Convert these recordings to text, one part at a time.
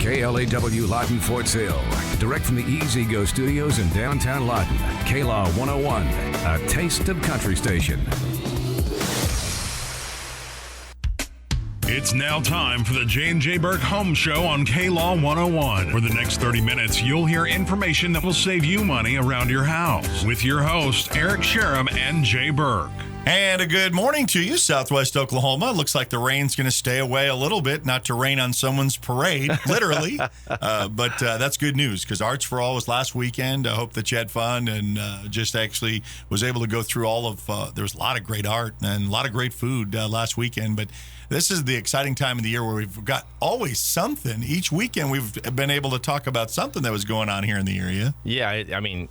KLAW Lawton Fort Sill. Direct from the Easy Go Studios in downtown Lawton. KLAW 101, a taste of country station. It's now time for the J&J Burke Homeshow on KLAW 101. For the next 30 minutes, you'll hear information that will save you money around your house. With your hosts, Eric Sherem and Jay Burke. And a good morning to you, Southwest Oklahoma. Looks like the rain's going to stay away a little bit, not to rain on someone's parade, literally. But that's good news because Arts for All was last weekend. I hope that you had fun and just actually was able to go through all of, there was a lot of great art and a lot of great food last weekend. But this is the exciting time of the year where we've got always something. Each weekend we've been able to talk about something that was going on here in the area. Yeah, I mean,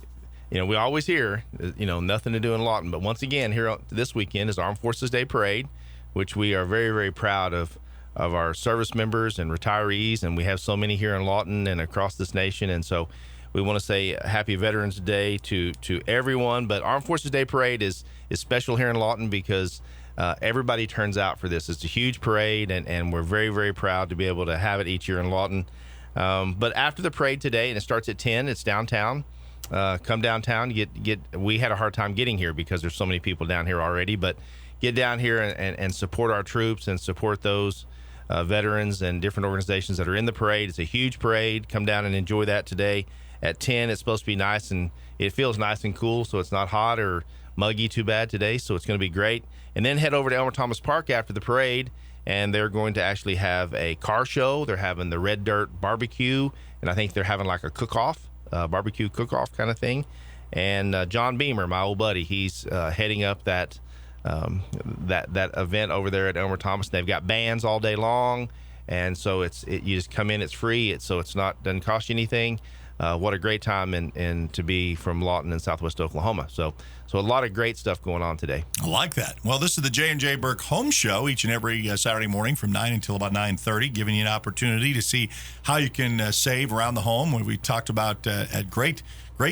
we always hear, nothing to do in Lawton. But once again, here this weekend is Armed Forces Day Parade, which we are very, very proud of our service members and retirees. And we have so many here in Lawton and across this nation. And so we want to say Happy Veterans Day to everyone. But Armed Forces Day Parade is special here in Lawton because everybody turns out for this. It's a huge parade, and we're very, very proud to be able to have it each year in Lawton. But after the parade today, and it starts at 10, it's downtown. Come downtown. We had a hard time getting here because there's so many people down here already, but get down here and support our troops and support those veterans and different organizations that are in the parade. It's a huge parade. Come down and enjoy that today. At 10, it's supposed to be nice, and it feels nice and cool, so it's not hot or muggy too bad today, so it's going to be great. And then head over to Elmer Thomas Park after the parade, and they're going to actually have a car show. They're having the Red Dirt Barbecue, and I think they're having like a cook-off. Barbecue cook-off kind of thing. And John Beamer, my old buddy, he's heading up that event over there at Elmer Thomas. They've got bands all day long, and so you just come in, it's free, doesn't cost you anything. What a great time and to be from Lawton in Southwest Oklahoma. So a lot of great stuff going on today. I like that. Well, this is the J&J Burke Home Show each and every Saturday morning from 9 until about 9:30, giving you an opportunity to see how you can save around the home. We talked about at great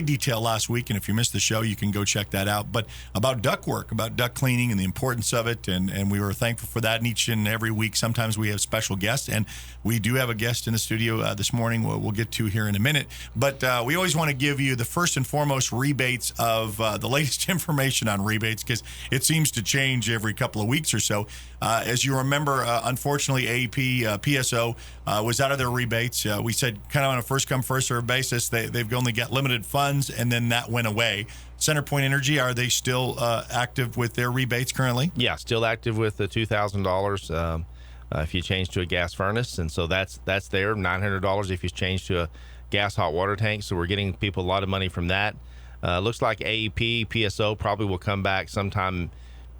detail last week, and if you missed the show, you can go check that out. But about duct work, about duct cleaning and the importance of it, and we were thankful for that. And each and every week, sometimes we have special guests, and we do have a guest in the studio this morning we'll get to here in a minute. But we always want to give you the first and foremost rebates of the latest information on rebates because it seems to change every couple of weeks or so. As you remember, unfortunately, AEP, PSO was out of their rebates. We said kind of on a first-come, first-served basis, they've only got limited funds, and then that went away. CenterPoint Energy, are they still active with their rebates currently? Yeah, still active with the $2,000 if you change to a gas furnace, and so that's there. $900 if you change to a gas hot water tank. So we're getting people a lot of money from that. Looks like AEP, PSO probably will come back sometime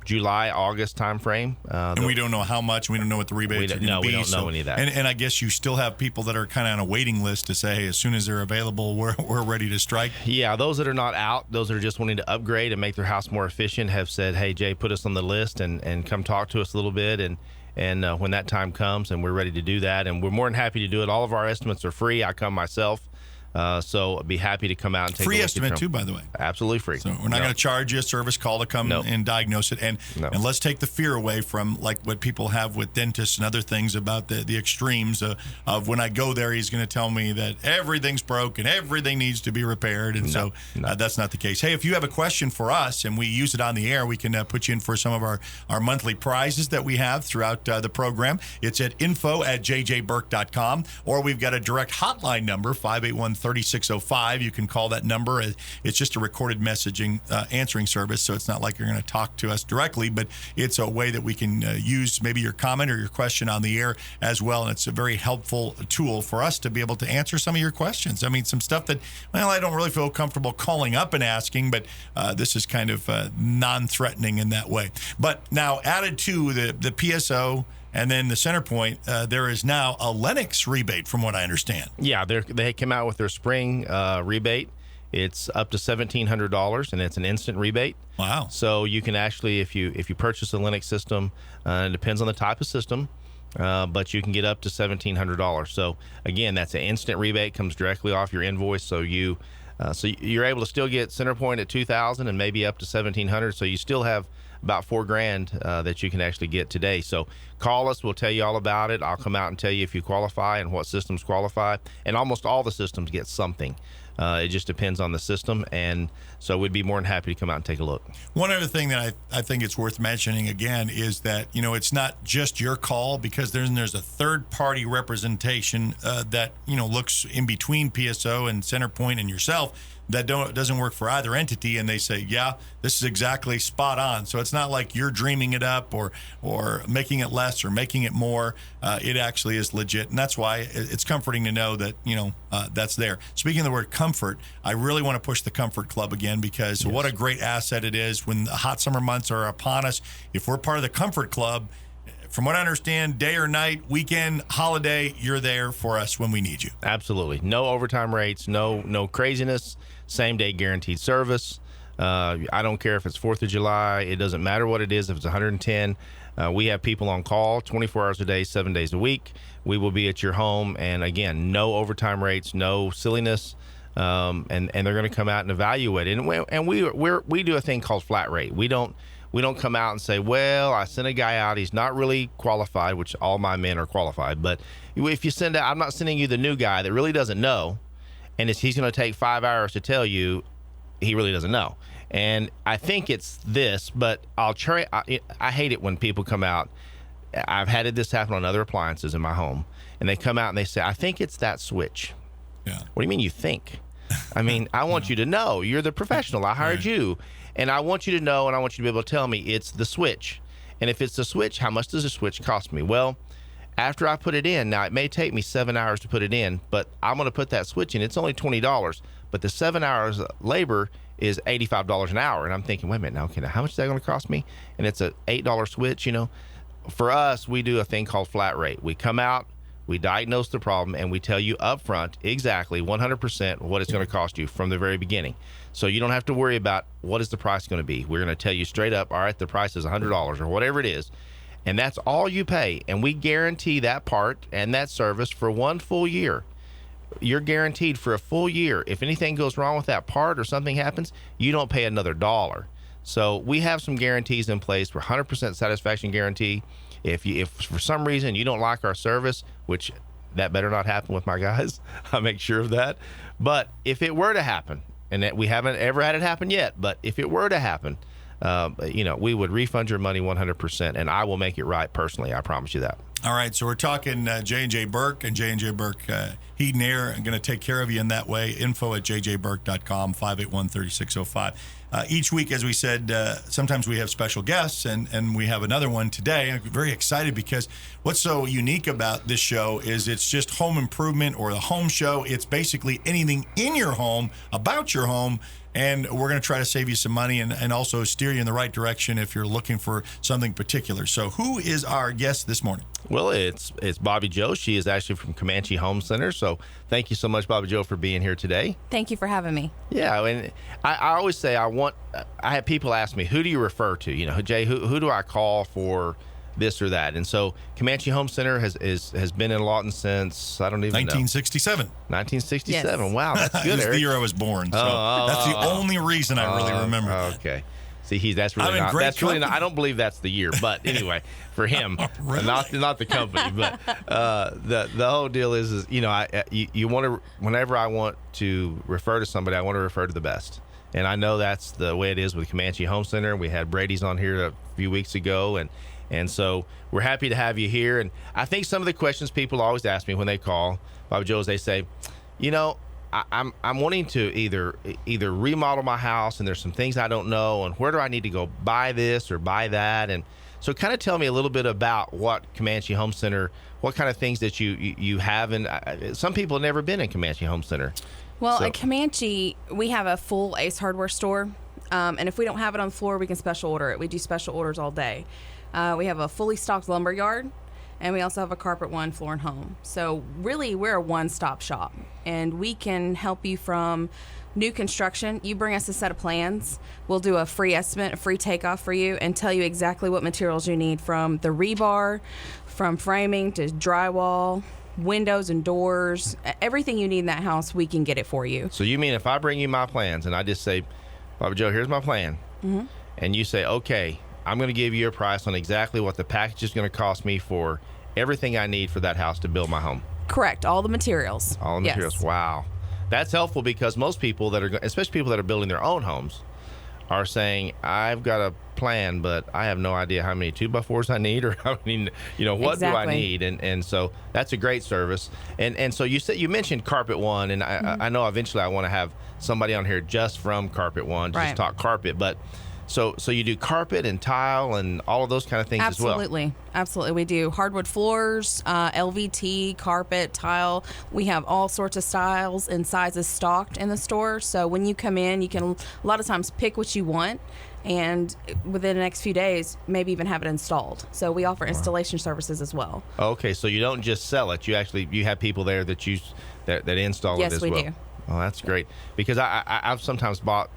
July, August timeframe. And we don't know how much. We don't know what the rebates are going to be. No, we don't know any of that. And I guess you still have people that are kind of on a waiting list to say, hey, as soon as they're available, we're ready to strike. Yeah, those that are not out, those that are just wanting to upgrade and make their house more efficient have said, hey, Jay, put us on the list and come talk to us a little bit. And when that time comes, and we're ready to do that. And we're more than happy to do it. All of our estimates are free. I come myself. So I'd be happy to come out and take free a look estimate at too, by the way. Absolutely free. So we're not going to charge you a service call to come and diagnose it. And let's take the fear away from like what people have with dentists and other things about the extremes of when I go there, he's going to tell me that everything's broken, everything needs to be repaired. And that's not the case. Hey, if you have a question for us and we use it on the air, we can put you in for some of our monthly prizes that we have throughout the program. It's at info@jjburke.com, or we've got a direct hotline number, 581-3605. You can call that number. It's just a recorded messaging answering service, so it's not like you're going to talk to us directly, but it's a way that we can use maybe your comment or your question on the air as well, and it's a very helpful tool for us to be able to answer some of your questions. I mean, some stuff that, well, I don't really feel comfortable calling up and asking, but this is kind of non-threatening in that way. But now added to the PSO and then the CenterPoint, there is now a Lennox rebate, from what I understand. Yeah, they came out with their spring rebate. It's up to $1,700, and it's an instant rebate. Wow! So you can actually, if you purchase a Lennox system, it depends on the type of system, but you can get up to $1,700. So again, that's an instant rebate, comes directly off your invoice. So you're able to still get CenterPoint at $2,000 and maybe up to $1,700. So you still have about $4,000 that you can actually get today. So call us. We'll tell you all about it. I'll come out and tell you if you qualify and what systems qualify. And almost all the systems get something. It just depends on the system, and so we'd be more than happy to come out and take a look. One other thing that I think it's worth mentioning again is that, it's not just your call, because there's a third-party representation that, looks in between PSO and CenterPoint and yourself that doesn't work for either entity, and they say, yeah, this is exactly spot on. So it's not like you're dreaming it up or making it less or making it more. It actually is legit, and that's why it's comforting to know that that's there. Speaking of the word comfort, I really want to push the Comfort Club again, because what a great asset it is when the hot summer months are upon us. If we're part of the Comfort Club, from what I understand, day or night, weekend, holiday, you're there for us when we need you. Absolutely. No overtime rates, no craziness, same day guaranteed service. I don't care if it's 4th of July. It doesn't matter what it is. If it's 110, we have people on call 24 hours a day, 7 days a week. We will be at your home. And again, no overtime rates, no silliness. And they're going to come out and evaluate it. And we do a thing called flat rate. We don't come out and say, well, I sent a guy out, he's not really qualified, which all my men are qualified. But if you send out, I'm not sending you the new guy that really doesn't know, and he's going to take 5 hours to tell you he really doesn't know. And I think it's this, but I hate it when people come out. I've had this happen on other appliances in my home, and they come out and they say, I think it's that switch. Yeah. What do you mean you think? I mean, I want you to know. You're the professional. I hired you. And I want you to know, and I want you to be able to tell me it's the switch. And if it's the switch, how much does the switch cost me? Well, after I put it in, now it may take me 7 hours to put it in, but I'm going to put that switch in. It's only $20, but the 7 hours labor is $85 an hour. And I'm thinking, wait a minute, now, okay, now how much is that going to cost me? And it's a $8 switch, For us, we do a thing called flat rate. We come out, we diagnose the problem, and we tell you up front exactly 100% what it's going to cost you from the very beginning. So you don't have to worry about what is the price going to be. We're going to tell you straight up, all right, the price is $100 or whatever it is, and that's all you pay. And we guarantee that part and that service for 1 full year. You're guaranteed for a full year. If anything goes wrong with that part or something happens, you don't pay another dollar. So we have some guarantees in place for 100% satisfaction guarantee. If for some reason you don't like our service, which that better not happen with my guys, I'll make sure of that. But if it were to happen, and that we haven't ever had it happen yet, but if it were to happen, we would refund your money 100%, and I will make it right personally. I promise you that. All right, so we're talking J&J Burke and J&J Burke Heat and Air. I'm going to take care of you in that way. info@jjburke.com, 581-3605. Each week, as we said, sometimes we have special guests, and we have another one today. I'm very excited because what's so unique about this show is it's just home improvement or the home show. It's basically anything in your home, about your home, and we're going to try to save you some money and also steer you in the right direction if you're looking for something particular. So who is our guest this morning? Well, it's Bobby Joe. She is actually from Comanche Home Center. So thank you so much, Bobby Joe, for being here today. Thank you for having me. Yeah, and I always say I have people ask me, who do you refer to? Jay, who do I call for this or that? And so Comanche Home Center has been in Lawton since, I don't even 1967. know. 1967. Yes. Wow, that's good, That's Eric. the year I was born. So that's the only reason I really remember that. Okay. See, that's really not. I don't believe that's the year, but anyway, for him, really? not the company, but the whole deal is you want to, whenever I want to refer to somebody, I want to refer to the best, and I know that's the way it is with Comanche Home Center. We had Brady's on here a few weeks ago, and so we're happy to have you here. And I think some of the questions people always ask me when they call Bobby Joe is they say, I'm wanting to either remodel my house, and there's some things I don't know, and where do I need to go buy this or buy that? And so kind of tell me a little bit about what Comanche Home Center, what kind of things that you have. And some people have never been in Comanche Home Center. Well, at Comanche, we have a full Ace Hardware store. And if we don't have it on the floor, we can special order it. We do special orders all day. We have a fully stocked lumber yard, and we also have a Carpet One floor and home. So really, we're a one-stop shop, and we can help you from new construction. You bring us a set of plans. We'll do a free estimate, a free takeoff for you, and tell you exactly what materials you need, from the rebar, from framing to drywall, windows and doors. Everything you need in that house, we can get it for you. So you mean if I bring you my plans and I just say, Bobby Joe, here's my plan, and you say, okay, I'm going to give you a price on exactly what the package is going to cost me for everything I need for that house to build my home. Correct. All the materials. All the materials. Wow. That's helpful because most people that are, especially people that are building their own homes, are saying, I've got a plan, but I have no idea how many 2x4s I need or how many, what do I need? And so that's a great service. And so you mentioned Carpet One, and I know eventually I want to have somebody on here just from Carpet One to just talk carpet, but so you do carpet and tile and all of those kind of things as well. Absolutely. We do hardwood floors, LVT, carpet, tile. We have all sorts of styles and sizes stocked in the store. So when you come in, you can a lot of times pick what you want, and within the next few days, maybe even have it installed. So we offer installation services as well. Okay, so you don't just sell it. You have people there that install it as well. Yes, we do. Oh, that's great. Because I've sometimes bought,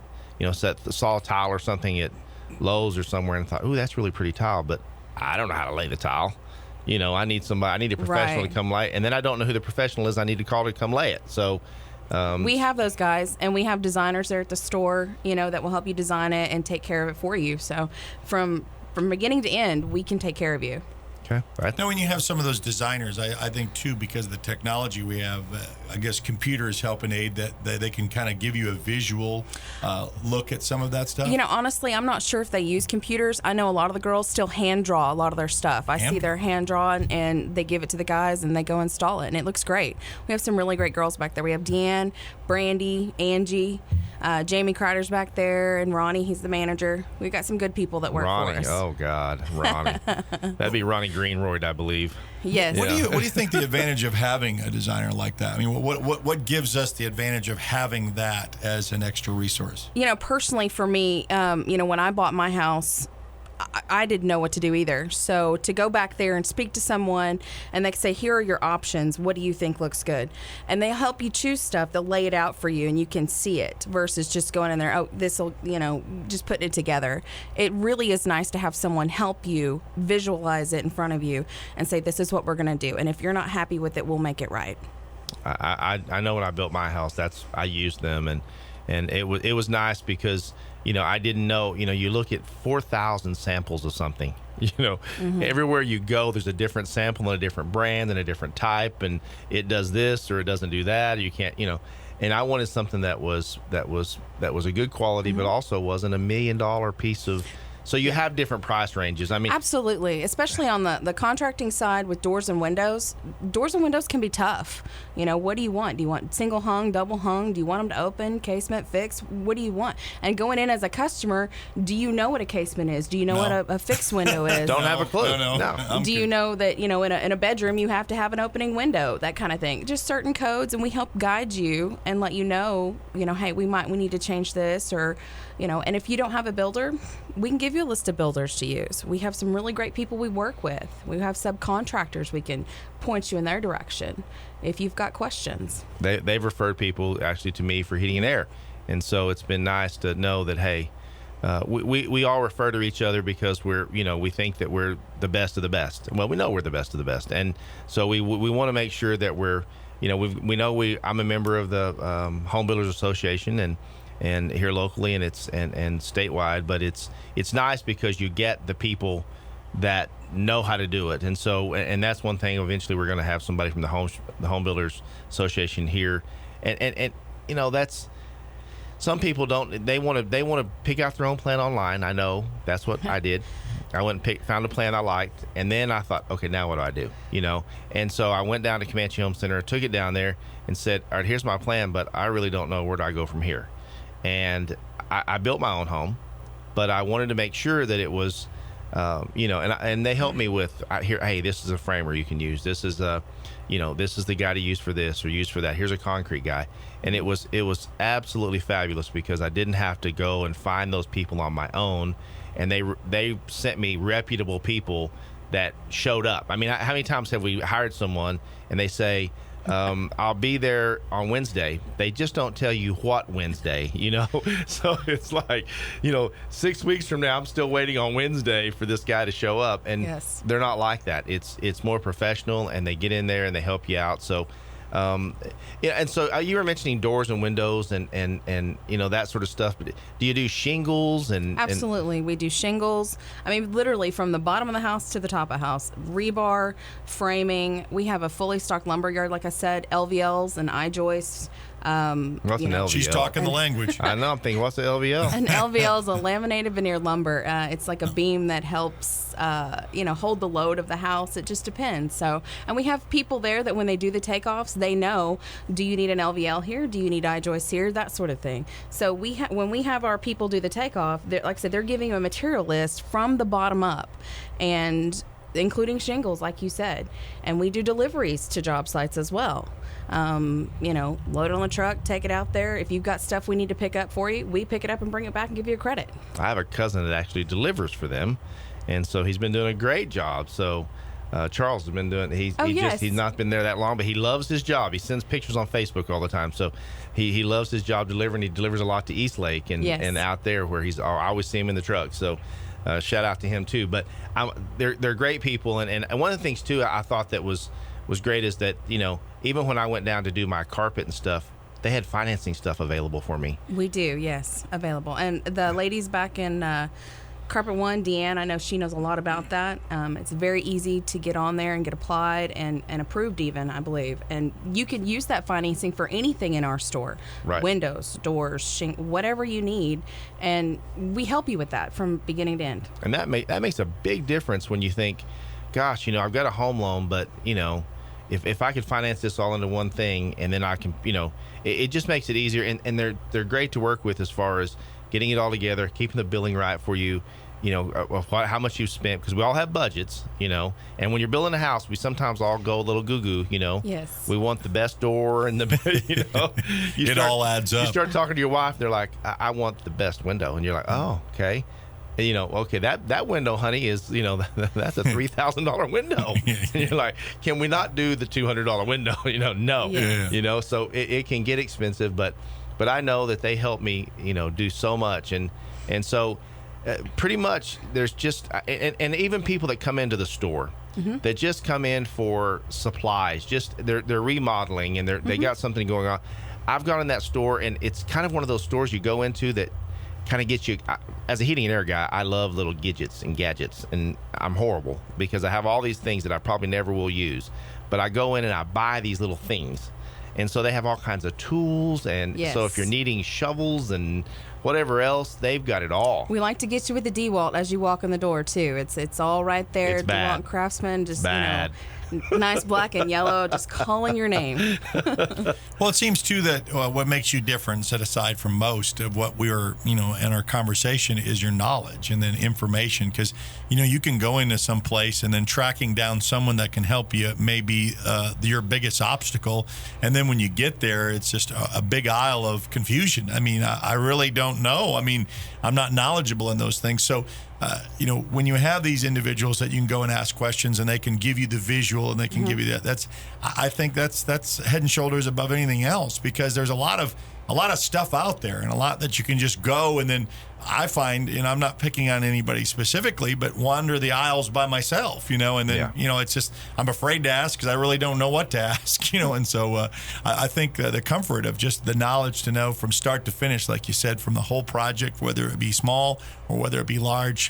saw a tile or something at Lowe's or somewhere and thought, ooh, that's really pretty tile, but I don't know how to lay the tile. I need a professional to come lay, and then I don't know who the professional is I need to call to come lay it. So we have those guys, and we have designers there at the store, that will help you design it and take care of it for you. So from beginning to end, we can take care of you. Okay. Right. Now, when you have some of those designers, I think, too, because of the technology we have, I guess computers help and aid that they can kind of give you a visual look at some of that stuff. Honestly, I'm not sure if they use computers. I know a lot of the girls still hand draw a lot of their stuff. I see their hand drawn, and they give it to the guys, and they go install it, and it looks great. We have some really great girls back there. We have Deanne, Brandy, Angie, Jamie Kreider's back there, and Ronnie, he's the manager. We've got some good people that work for us. Oh, God, Ronnie. That'd be Ronnie Greenroyd, I believe. Yes. What do you think the advantage of having a designer like that? I mean, what gives us the advantage of having that as an extra resource? Personally for me, when I bought my house, I didn't know what to do either. So to go back there and speak to someone, and they say, here are your options. What do you think looks good? And they help you choose stuff. They'll lay it out for you, and you can see it versus just going in there, oh, this will, just putting it together. It really is nice to have someone help you visualize it in front of you and say, this is what we're going to do. And if you're not happy with it, we'll make it right. I know when I built my house, I used them, and it was nice because I didn't know, you look at 4,000 samples of something, everywhere you go, there's a different sample and a different brand and a different type, and it does this or it doesn't do that, or you can't, and I wanted something that was a good quality, but also wasn't $1 million piece of. So you have different price ranges. I mean, absolutely, especially on the contracting side with doors and windows. Doors and windows can be tough. What do you want? Do you want single hung, double hung? Do you want them to open, casement, fixed? What do you want? And going in as a customer, do you know what a casement is? Do you know what a fixed window is? Don't have a clue. No. Do you know that in a bedroom you have to have an opening window? That kind of thing. Just certain codes, and we help guide you and let you know. Hey, we need to change this, or and if you don't have a builder, we can give you a list of builders to use. We have some really great people we work with. We have subcontractors. We can point you in their direction if you've got questions. They've referred people actually to me for heating and air. And so it's been nice to know that, hey, we all refer to each other because we think that we're the best of the best. Well, we know we're the best of the best. And so we want to make sure that we're, I'm a member of the Home Builders Association and here locally and and statewide, but it's nice because you get the people that know how to do it, and so that's one thing. Eventually, we're going to have somebody from the Home Builders Association here, and that's some people don't. They want to pick out their own plan online. I know that's what I did. I went and found a plan I liked, and then I thought, okay, now what do I do? And so I went down to Comanche Home Center, took it down there, and said, all right, here's my plan, but I really don't know where do I go from here. And I built my own home, but I wanted to make sure that it was, and they helped me with hey, this is a framer you can use. This is this is the guy to use for this or use for that. Here's a concrete guy, and it was absolutely fabulous because I didn't have to go and find those people on my own, and they sent me reputable people that showed up. I mean, how many times have we hired someone and they say, I'll be there on Wednesday. They just don't tell you what Wednesday, So it's like, 6 weeks from now, I'm still waiting on Wednesday for this guy to show up. And They're not like that. It's more professional, and they get in there and they help you out. So And so you were mentioning doors and windows and that sort of stuff. But do you do shingles and? Absolutely, we do shingles. I mean, literally from the bottom of the house to the top of the house, rebar, framing. We have a fully stocked lumber yard, like I said, LVLs and I-joists. What's an LVL? She's talking the language. I know. I'm thinking, what's an LVL? An LVL is a laminated veneer lumber. It's like a beam that helps, hold the load of the house. It just depends. So, and we have people there that when they do the takeoffs, they know, do you need an LVL here? Do you need I-joists here? That sort of thing. So when we have our people do the takeoff, like I said, they're giving you a material list from the bottom up, and including shingles, like you said. And we do deliveries to job sites as well. Load it on the truck, take it out there. If you've got stuff we need to pick up for you, we pick it up and bring it back and give you a credit. I have a cousin that actually delivers for them, and so he's been doing a great job. So Charles has been doing. He's not been there that long, but he loves his job. He sends pictures on Facebook all the time. So he loves his job delivering. He delivers a lot to Eastlake and out there where I always see him in the truck. So shout out to him too. But they're great people, and one of the things too I thought that was great is that even when I went down to do my carpet and stuff, they had financing stuff available for me. We do, yes, available. And the ladies back in Carpet One, Deanne, I know she knows a lot about that. It's very easy to get on there and get applied and approved even, I believe. And you can use that financing for anything in our store. Right. Windows, doors, whatever you need. And we help you with that from beginning to end. And that makes a big difference when you think, gosh, I've got a home loan, but, if I could finance this all into one thing, and then I can, it just makes it easier. And they're great to work with as far as getting it all together, keeping the billing right for you, how much you've spent, because we all have budgets, and when you're building a house, we sometimes all go a little goo-goo, Yes. We want the best door and it all adds up. You start talking to your wife, they're like, I want the best window. And you're like, oh, okay. Okay, that window, honey, is, that's a $3,000 window. And you're like, can we not do the $200 window? No. Yeah. So it can get expensive, but I know that they help me, do so much. And so pretty much there's just, and even people that come into the store, that just come in for supplies, just they're remodeling and they got something going on. I've gone in that store, and it's kind of one of those stores you go into that kind of gets you. As a heating and air guy, I love little gadgets, and I'm horrible because I have all these things that I probably never will use, but I go in and I buy these little things, and so they have all kinds of tools, and so if you're needing shovels and whatever else, they've got it all. We like to get you with the DeWalt as you walk in the door too. It's all right there. It's bad. DeWalt Craftsman, just bad. Nice black and yellow, just calling your name. Well, it seems too that what makes you different, set aside from most of what we are, in our conversation, is your knowledge and then information. Because you can go into some place and then tracking down someone that can help you may be your biggest obstacle, and then when you get there, it's just a big aisle of confusion. I mean, I really don't know. I mean, I'm not knowledgeable in those things, so. When you have these individuals that you can go and ask questions and they can give you the visual and they can give you that, I think that's head and shoulders above anything else, because there's a lot of stuff out there and a lot that you can just go, and then I find, I'm not picking on anybody specifically, but wander the aisles by myself, and then, it's just, I'm afraid to ask because I really don't know what to ask, and so I think the comfort of just the knowledge to know from start to finish, like you said, from the whole project, whether it be small or whether it be large,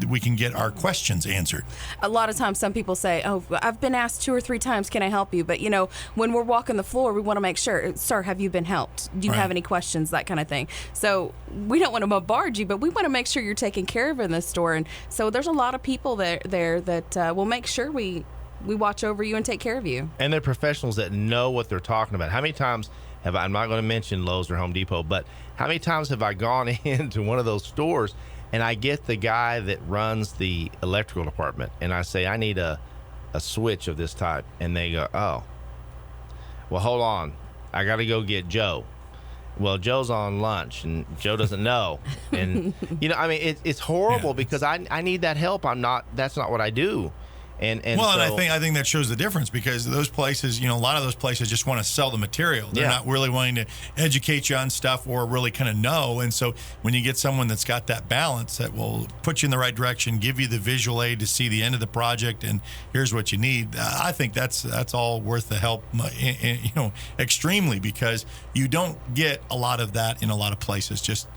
we can get our questions answered. A lot of times some people say, oh, I've been asked 2 or 3 times, can I help you? But, when we're walking the floor, we want to make sure, sir, have you been helped? Do you have any questions? That kind of thing. So we don't want to bombard you, but we want to make sure you're taken care of in this store. And so there's a lot of people there that will make sure we watch over you and take care of you. And they're professionals that know what they're talking about. How many times I'm not going to mention Lowe's or Home Depot, but how many times have I gone into one of those stores and I get the guy that runs the electrical department and I say, I need a switch of this type. And they go, oh, well, hold on. I got to go get Joe. Well, Joe's on lunch and Joe doesn't know. And, it's horrible because I need that help. That's not what I do. And well, so, and I think that shows the difference, because those places, a lot of those places just want to sell the material. They're not really wanting to educate you on stuff or really kind of know. And so when you get someone that's got that balance, that will put you in the right direction, give you the visual aid to see the end of the project, and here's what you need. I think that's all worth the help, extremely, because you don't get a lot of that in a lot of places. Just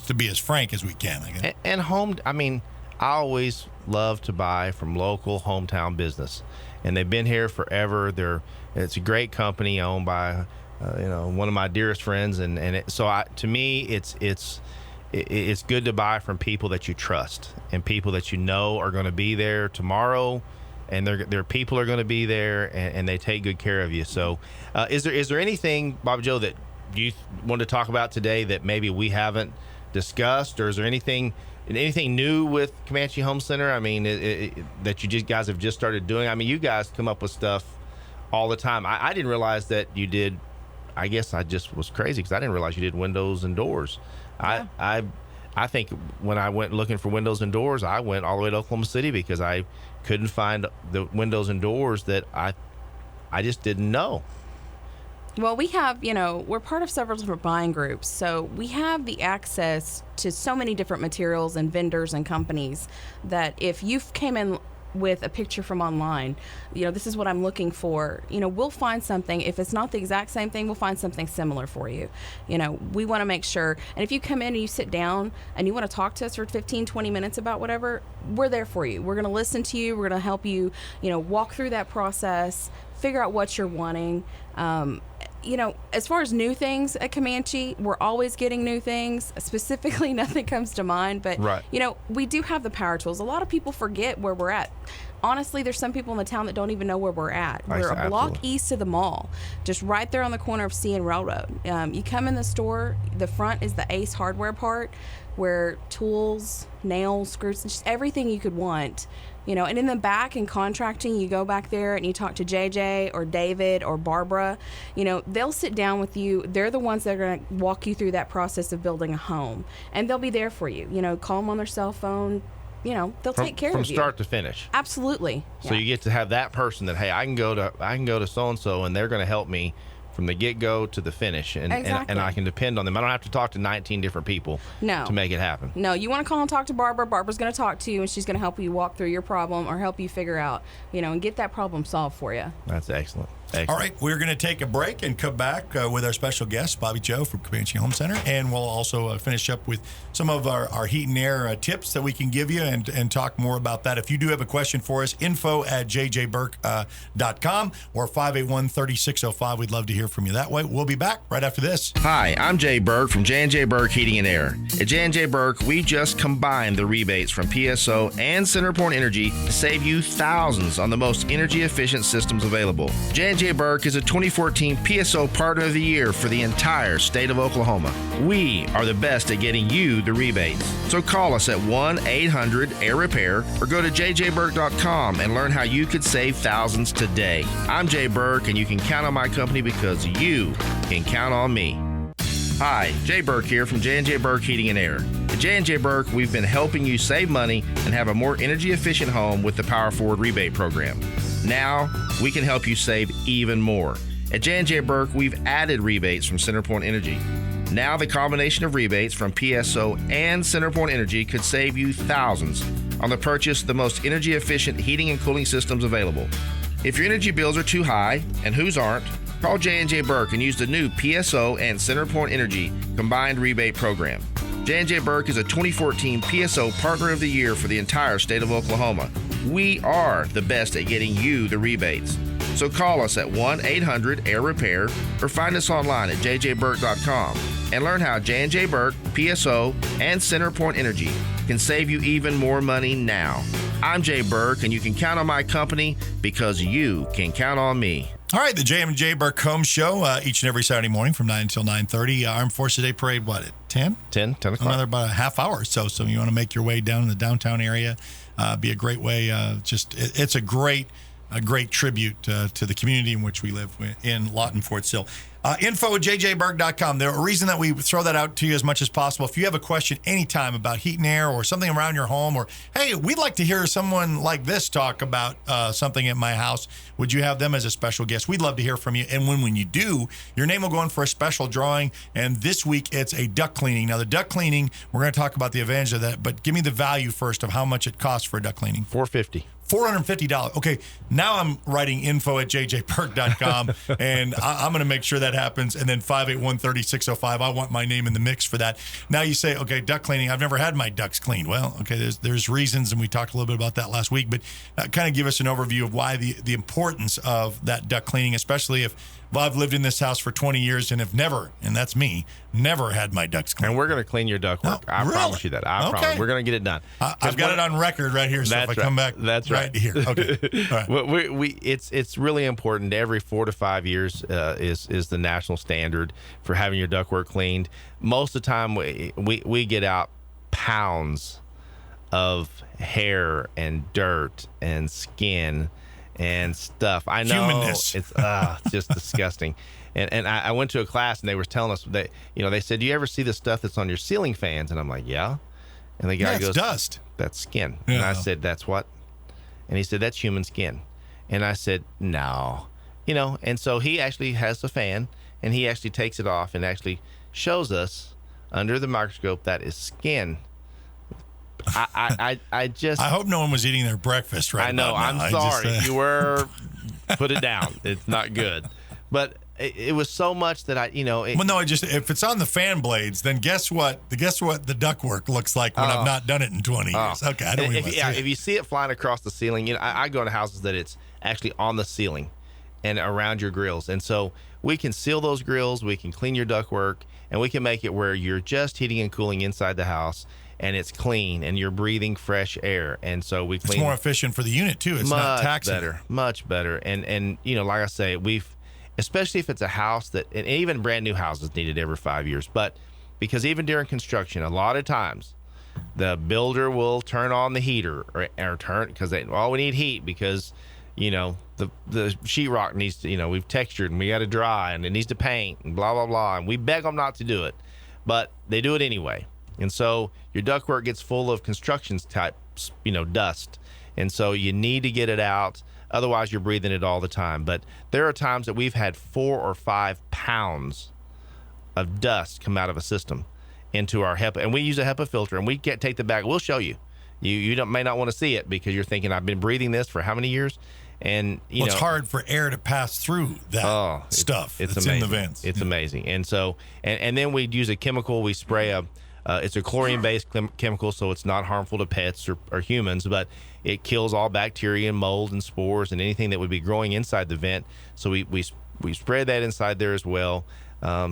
to be as frank as we can. I guess. And home, I always love to buy from local hometown business, and they've been here forever. It's a great company owned by one of my dearest friends, to me it's good to buy from people that you trust and people that are going to be there tomorrow, and their people are going to be there, and they take good care of you. So is there anything, Bobby Joe, that you want to talk about today that maybe we haven't discussed, or is there anything new with Comanche Home Center? That you guys have just started doing? You guys come up with stuff all the time. I didn't realize that you did. I guess I just was crazy because I didn't realize you did windows and doors. Yeah. I think when I went looking for windows and doors, I went all the way to Oklahoma City because I couldn't find the windows and doors that I just didn't know. Well, we have, we're part of several different buying groups, so we have the access to so many different materials and vendors and companies that if you came in with a picture from online, this is what I'm looking for, we'll find something. If it's not the exact same thing, we'll find something similar for you. We want to make sure, and if you come in and you sit down and you want to talk to us for 15, 20 minutes about whatever, we're there for you. We're going to listen to you. We're going to help you, walk through that process, figure out what you're wanting. As far as new things at Comanche, we're always getting new things. Specifically, nothing comes to mind, but, right. We do have the power tools. A lot of people forget where we're at. Honestly, there's some people in the town that don't even know where we're at. We're a block east of the mall, just right there on the corner of C and Railroad. You come in the store, the front is the Ace hardware part, where tools, nails, screws, just everything you could want. And in the back in contracting, you go back there and you talk to JJ or David or Barbara. They'll sit down with you. They're the ones that are going to walk you through that process of building a home, and they'll be there for you. Call them on their cell phone. They'll take care of you from start to finish. Absolutely. So you get to have that person that, hey, I can go to so and so, and they're going to help me from the get-go to the finish, and I can depend on them. I don't have to talk to 19 different people to make it happen. No, you want to call and talk to Barbara. Barbara's going to talk to you, and she's going to help you walk through your problem or help you figure out, and get that problem solved for you. That's excellent. All right, we're going to take a break and come back with our special guest, Bobby Joe from Comanche Home Center, and we'll also finish up with some of our heat and air tips that we can give you and talk more about that. If you do have a question for us, info@jjburke.com or 581-3605. We'd love to hear from you that way. We'll be back right after this. Hi, I'm Jay Burke from J&J Burke Heating and Air. At J&J Burke, we just combined the rebates from PSO and CenterPoint Energy to save you thousands on the most energy-efficient systems available. J&J Burke is a 2014 PSO Partner of the Year for the entire state of Oklahoma. We are the best at getting you the rebates. So call us at 1-800-AIR-REPAIR or go to jjburke.com and learn how you could save thousands today. I'm Jay Burke, and you can count on my company because you can count on me. Hi, Jay Burke here from J&J Burke Heating and Air. At J&J Burke, we've been helping you save money and have a more energy-efficient home with the Power Forward rebate program. Now, we can help you save even more. At J&J Burke, we've added rebates from CenterPoint Energy. Now, the combination of rebates from PSO and CenterPoint Energy could save you thousands on the purchase of the most energy-efficient heating and cooling systems available. If your energy bills are too high, and whose aren't, call J&J Burke and use the new PSO and CenterPoint Energy combined rebate program. J&J Burke is a 2014 PSO Partner of the Year for the entire state of Oklahoma. We are the best at getting you the rebates. So call us at 1-800-AIR-REPAIR or find us online at jjburke.com and learn how J&J Burke, PSO, and CenterPoint Energy can save you even more money now. I'm Jay Burke, and you can count on my company because you can count on me. All right, the J&J Burke Home Show, each and every Saturday morning from 9 until 9:30. Armed Forces Day Parade, what, at 10? 10 o'clock. Another about a half hour or so. So you want to make your way down in the downtown area, be a great way. It's a great a great tribute to the community in which we live in Lawton, Fort Sill. Info at jjburke.com. The reason that we throw that out to you as much as possible, if you have a question anytime about heat and air or something around your home, or, hey, we'd like to hear someone like this talk about something at my house, would you have them as a special guest? We'd love to hear from you. And when you do, your name will go in for a special drawing. And this week, it's a duct cleaning. Now, the duct cleaning, we're going to talk about the advantage of that, but give me the value first of how much it costs for a duct cleaning. $450. $450. Okay, now I'm writing info at jjburke.com, and I'm going to make sure that happens. And then 581-3605, I want my name in the mix for that. Now you say, okay, duct cleaning. I've never had my ducts cleaned. Well, okay, there's reasons, and we talked a little bit about that last week. But kind of give us an overview of why the importance of that duct cleaning, especially if I've lived in this house for 20 years and have never, and that's me, never had my ducts cleaned. And we're going to clean your ductwork. I promise you that. I promise. We're going to get it done. I've got it on record right here, so if I come back right here. Okay. All right. It's really important. Every 4 to 5 years is the national standard for having your ductwork cleaned. Most of the time, we get out pounds of hair and dirt and skin and stuff. I know humanness. It's just disgusting. And I went to a class and they were telling us that, they said, do you ever see the stuff that's on your ceiling fans? And I'm like, yeah. And the guy goes, dust. That's skin. Yeah. And I said, that's what? And he said, that's human skin. And I said, no. And so he actually has a fan and he actually takes it off and actually shows us under the microscope that is skin. I hope no one was eating their breakfast right now. I know. I'm sorry. You were. Put it down. It's not good. But it was so much that Well, no, if it's on the fan blades, then guess what? The ductwork looks like when I've not done it in 20 years. Okay, I don't even want to see it. If you see it flying across the ceiling, I go to houses that it's actually on the ceiling and around your grills, and so we can seal those grills, we can clean your ductwork, and we can make it where you're just heating and cooling inside the house. And it's clean, and you're breathing fresh air, and so we clean. It's more efficient for the unit too. It's not taxing. Much better. And like I say, especially if it's a house and even brand new houses need it every 5 years. But because even during construction, a lot of times the builder will turn on the heater or turn because we need heat because the sheetrock needs to we've textured and we got to dry and it needs to paint and blah blah blah, and we beg them not to do it, but they do it anyway. And so your ductwork gets full of construction type, dust. And so you need to get it out. Otherwise, you're breathing it all the time. But there are times that we've had 4 or 5 pounds of dust come out of a system into our HEPA. And we use a HEPA filter, and we can't take the bag. We'll show you. You may not want to see it because you're thinking, I've been breathing this for how many years? And it's hard for air to pass through that stuff. It's that's amazing. In the vents. It's amazing. And so, and then we use a chemical. We spray it's a chlorine-based chemical, so it's not harmful to pets or humans, but it kills all bacteria and mold and spores and anything that would be growing inside the vent. So we spray that inside there as well.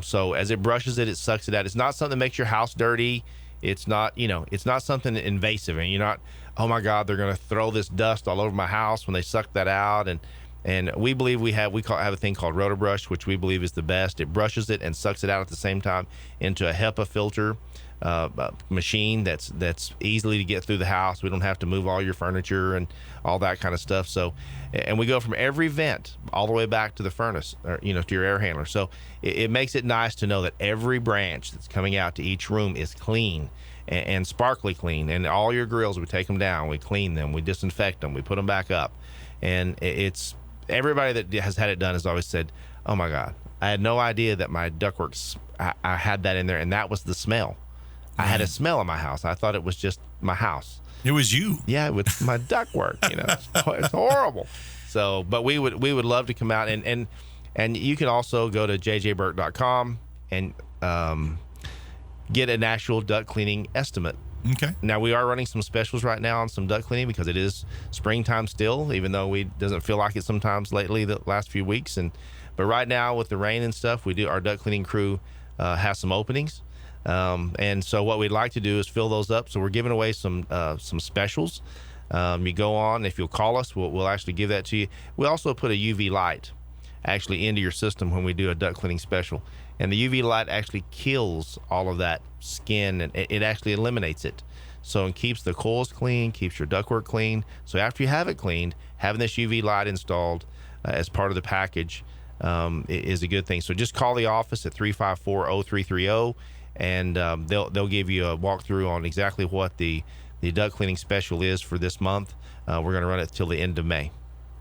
So as it brushes it sucks it out. It's not something that makes your house dirty. It's not, it's not something invasive. And you're not, oh my God, they're going to throw this dust all over my house when they suck that out. And we believe we have a thing called RotoBrush, which we believe is the best. It brushes it and sucks it out at the same time into a HEPA filter machine that's easily to get through the house. We don't have to move all your furniture and all that kind of stuff. So, and we go from every vent all the way back to the furnace, or to your air handler. So it makes it nice to know that every branch that's coming out to each room is clean and sparkly clean. And all your grills, we take them down, we clean them, we disinfect them, we put them back up. And it's everybody that has had it done has always said, "Oh my God, I had no idea that my ductwork I had that in there, and that was the smell." I had a smell in my house. I thought it was just my house. It was you. Yeah, with my ductwork. It's horrible. So, but we would love to come out and you can also go to jjburke.com and get an actual duct cleaning estimate. Okay. Now we are running some specials right now on some duct cleaning because it is springtime still, even though it doesn't feel like it sometimes lately the last few weeks. But right now with the rain and stuff, our duct cleaning crew has some openings. And so what we'd like to do is fill those up. So we're giving away some specials. You go on, if you'll call us, we'll actually give that to you. We also put a UV light actually into your system when we do a duct cleaning special. And the UV light actually kills all of that skin, and it actually eliminates it. So it keeps the coils clean, keeps your ductwork clean. So after you have it cleaned, having this UV light installed as part of the package is a good thing. So just call the office at 354-0330, and they'll give you a walkthrough on exactly what the duct cleaning special is for this month. We're going to run it till the end of May.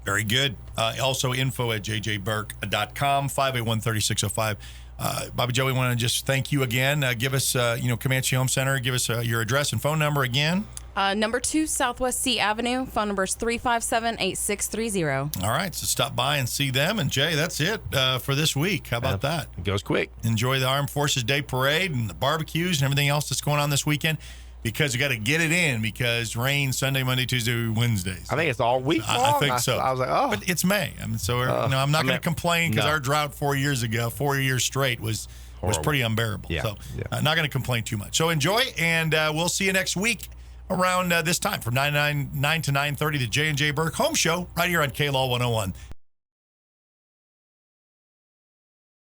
Very good. Also, info at jjburke.com, 581-3605. Bobby Joe, we want to just thank you again. Give us, Comanche Home Center, give us your address and phone number again. Number 2 Southwest C Avenue. Phone number is 357-8630. All right, so stop by and see them. And Jay, that's it for this week. How about that? It goes quick. Enjoy the Armed Forces Day Parade and the barbecues and everything else that's going on this weekend, because you got to get it in, because rain Sunday, Monday, Tuesday, Wednesdays. I think it's all week long. I think so. I was like, oh. But it's May. I mean, so I'm not going to complain, because our drought 4 years straight was pretty unbearable. Yeah. So not going to complain too much. So enjoy, and we'll see you next week around this time from 9 to 9:30, the J&J Burke Home Show right here on KLAW 101.